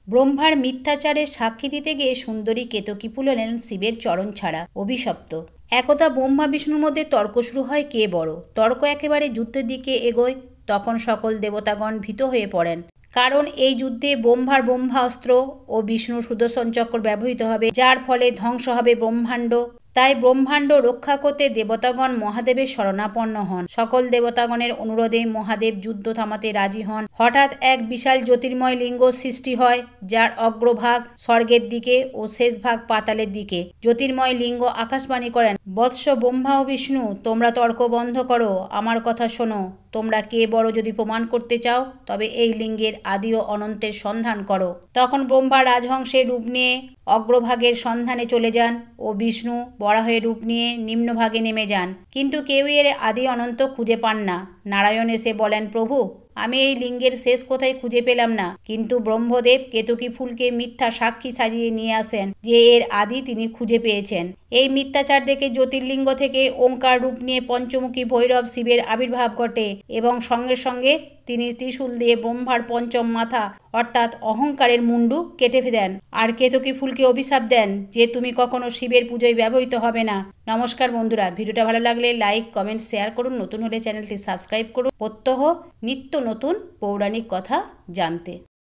ব্রহ্মার মিথ্যাচারের সাক্ষী দিতে গিয়ে সুন্দরী কেতকী ফুল হলেন শিবের চরণ ছাড়া, অভিশপ্ত। একদা ব্রহ্মা বিষ্ণুর মধ্যে তর্ক শুরু হয় কে বড়। তর্ক একেবারে যুদ্ধের দিকে এগোয়। তখন সকল দেবতাগণ ভীত হয়ে পড়েন, কারণ এই যুদ্ধে ব্রহ্মার ব্রহ্মাস্ত্র ও বিষ্ণুর সুদর্শন চক্র ব্যবহৃত হবে, যার ফলে ধ্বংস হবে ব্রহ্মাণ্ড। তাই ব্রহ্মাণ্ড রক্ষা করতে দেবতাগণ মহাদেবের শরণাপন্ন হন। সকল দেবতাগণের অনুরোধে মহাদেব যুদ্ধ থামাতে রাজি হন। হঠাৎ এক বিশাল জ্যোতির্ময় লিঙ্গ সৃষ্টি হয়, যার অগ্রভাগ স্বর্গের দিকে ও শেষ ভাগ পাতালের দিকে। জ্যোতির্ময় লিঙ্গ আকাশবাণী করেন, বৎস ব্রহ্মা ও বিষ্ণু, তোমরা তর্ক বন্ধ করো, আমার কথা শোনো। তোমরা কে বড় যদি প্রমাণ করতে চাও, তবে এই লিঙ্গের আদি ও অনন্তের সন্ধান করো। তখন ব্রহ্মা রাজহংসের রূপ নিয়ে অগ্রভাগের সন্ধানে চলে যান ও বিষ্ণু বরাহের রূপ নিয়ে নিম্নভাগে নেমে যান, কিন্তু কেউ এর আদি অনন্ত খুঁজে পান না। নারায়ণ এসে বলেন, প্রভু, আমি এই লিঙ্গের শেষ কোথায় খুঁজে পেলাম না। কিন্তু ব্রহ্মদেব কেতকী ফুলকে মিথ্যা সাক্ষী সাজিয়ে নিয়ে আসেন যে এর আদি তিনি খুঁজে পেয়েছেন। এই মিথ্যাচার দেখে জ্যোতির্লিঙ্গ থেকে ওঙ্কার রূপ নিয়ে পঞ্চমুখী ভৈরব শিবের আবির্ভাব ঘটে এবং সঙ্গে সঙ্গে তিনি ত্রিশূল দিয়ে ব্রহ্মার পঞ্চম মাথা অর্থাৎ অহংকারের মুন্ডু কেটে দেন আর কেতকী ফুলকে অভিশাপ দেন যে তুমি কখনো শিবের পুজোয় ব্যবহৃত হবে না। নমস্কার বন্ধুরা, ভিডিওটা ভালো লাগলে লাইক, কমেন্ট, শেয়ার করুন। নতুন হলে চ্যানেলটি সাবস্ক্রাইব করুন প্রত্যহ নিত্য নতুন পৌরাণিক কথা জানতে।